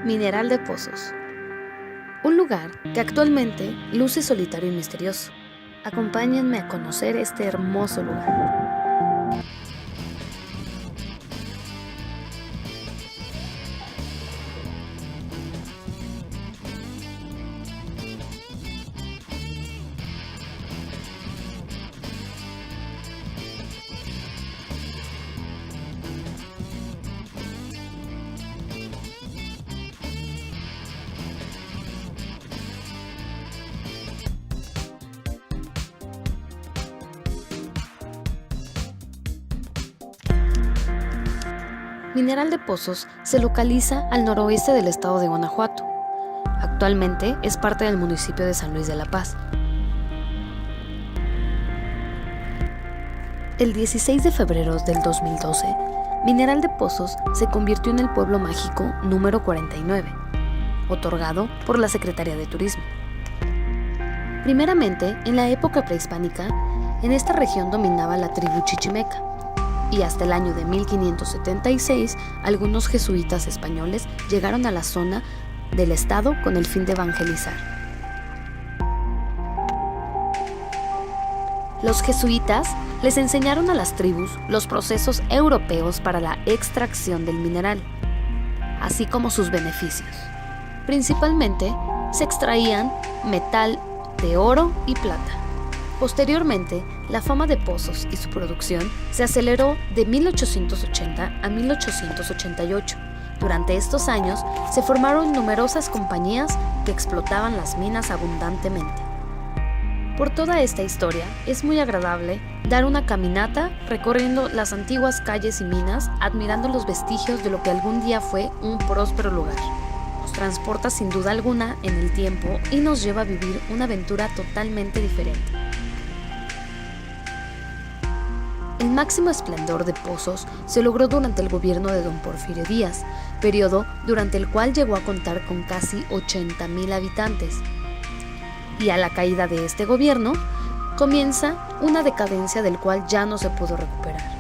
Mineral de Pozos. Un lugar que actualmente luce solitario y misterioso. Acompáñenme a conocer este hermoso lugar. Mineral de Pozos se localiza al noroeste del estado de Guanajuato. Actualmente es parte del municipio de San Luis de la Paz. El 16 de febrero del 2012, Mineral de Pozos se convirtió en el pueblo mágico número 49, otorgado por la Secretaría de Turismo. Primeramente, en la época prehispánica, en esta región dominaba la tribu chichimeca, y hasta el año de 1576 algunos jesuitas españoles llegaron a la zona del estado con el fin de evangelizar. Los jesuitas les enseñaron a las tribus los procesos europeos para la extracción del mineral, así como sus beneficios. Principalmente se extraían metal de oro y plata. Posteriormente, la fama de Pozos y su producción se aceleró de 1880 a 1888. Durante estos años se formaron numerosas compañías que explotaban las minas abundantemente. Por toda esta historia, es muy agradable dar una caminata recorriendo las antiguas calles y minas, admirando los vestigios de lo que algún día fue un próspero lugar. Nos transporta sin duda alguna en el tiempo y nos lleva a vivir una aventura totalmente diferente. El máximo esplendor de Pozos se logró durante el gobierno de don Porfirio Díaz, periodo durante el cual llegó a contar con casi 80,000 habitantes. Y a la caída de este gobierno, comienza una decadencia del cual ya no se pudo recuperar.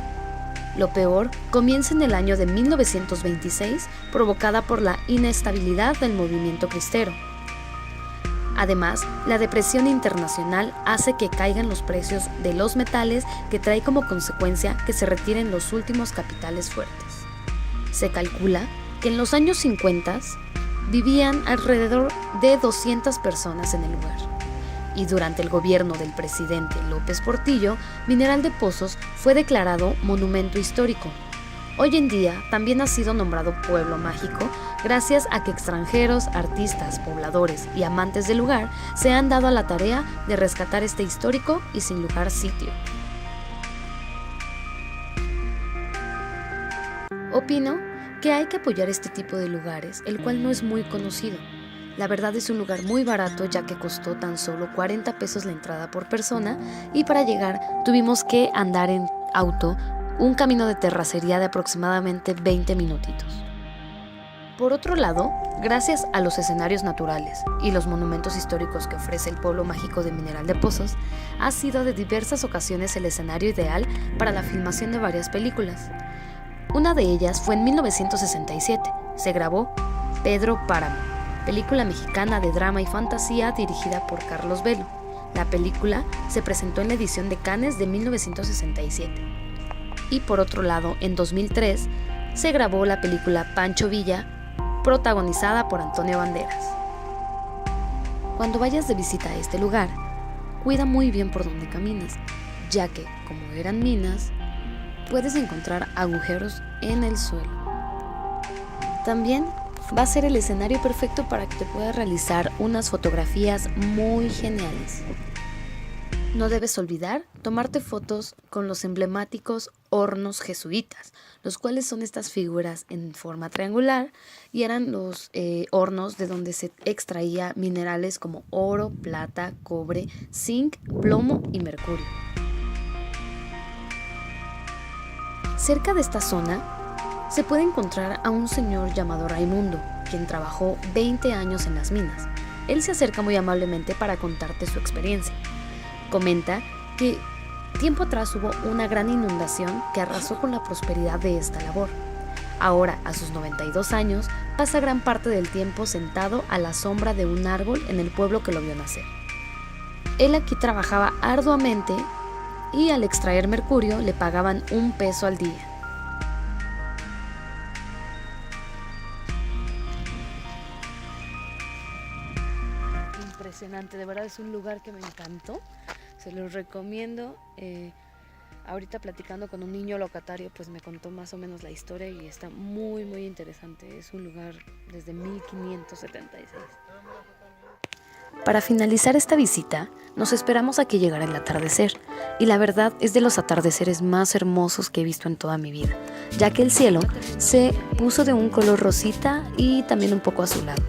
Lo peor comienza en el año de 1926, provocada por la inestabilidad del movimiento cristero. Además, la depresión internacional hace que caigan los precios de los metales, que trae como consecuencia que se retiren los últimos capitales fuertes. Se calcula que en los años 50 vivían alrededor de 200 personas en el lugar. Y durante el gobierno del presidente López Portillo, Mineral de Pozos fue declarado monumento histórico. Hoy en día también ha sido nombrado pueblo mágico gracias a que extranjeros, artistas, pobladores y amantes del lugar se han dado a la tarea de rescatar este histórico y sin lugar sitio. Opino que hay que apoyar este tipo de lugares, el cual no es muy conocido. La verdad es un lugar muy barato, ya que costó tan solo 40 pesos la entrada por persona, y para llegar tuvimos que andar en auto un camino de terracería de aproximadamente 20 minutitos. Por otro lado, gracias a los escenarios naturales y los monumentos históricos que ofrece el pueblo mágico de Mineral de Pozos, ha sido de diversas ocasiones el escenario ideal para la filmación de varias películas. Una de ellas fue en 1967, se grabó Pedro Páramo, película mexicana de drama y fantasía dirigida por Carlos Velo. La película se presentó en la edición de Cannes de 1967. Y por otro lado, en 2003, se grabó la película Pancho Villa, protagonizada por Antonio Banderas. Cuando vayas de visita a este lugar, cuida muy bien por donde caminas, ya que, como eran minas, puedes encontrar agujeros en el suelo. También va a ser el escenario perfecto para que te puedas realizar unas fotografías muy geniales. No debes olvidar tomarte fotos con los emblemáticos hornos jesuitas, los cuales son estas figuras en forma triangular y eran los hornos de donde se extraía minerales como oro, plata, cobre, zinc, plomo y mercurio. Cerca de esta zona se puede encontrar a un señor llamado Raimundo, quien trabajó 20 años en las minas. Él se acerca muy amablemente para contarte su experiencia. Comenta que tiempo atrás hubo una gran inundación que arrasó con la prosperidad de esta labor. Ahora, a sus 92 años, Pasa gran parte del tiempo sentado a la sombra de un árbol en el pueblo que lo vio nacer. Él aquí trabajaba arduamente y al extraer mercurio le pagaban 1 peso al día. Impresionante, de verdad es un lugar que me encantó, se los recomiendo. Ahorita platicando con un niño locatario, pues me contó más o menos la historia y está muy muy interesante. Es un lugar desde 1576. Para finalizar esta visita, nos esperamos a que llegara el atardecer, y la verdad es de los atardeceres más hermosos que he visto en toda mi vida, ya que el cielo se puso de un color rosita y también un poco azulado.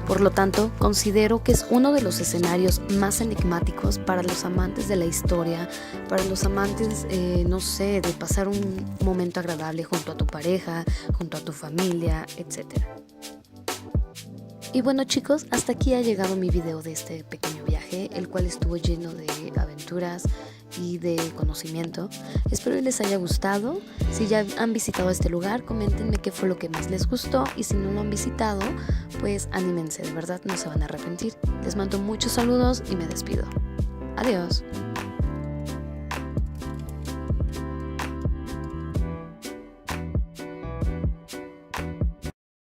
Por lo tanto, considero que es uno de los escenarios más enigmáticos para los amantes de la historia, para los amantes, no sé, de pasar un momento agradable junto a tu pareja, junto a tu familia, etc. Y bueno chicos, hasta aquí ha llegado mi video de este pequeño viaje, el cual estuvo lleno de aventuras y de conocimiento. Espero que les haya gustado. Si ya han visitado este lugar, coméntenme qué fue lo que más les gustó, y si no lo han visitado, pues anímense, de verdad no se van a arrepentir. Les mando muchos saludos y me despido. Adiós.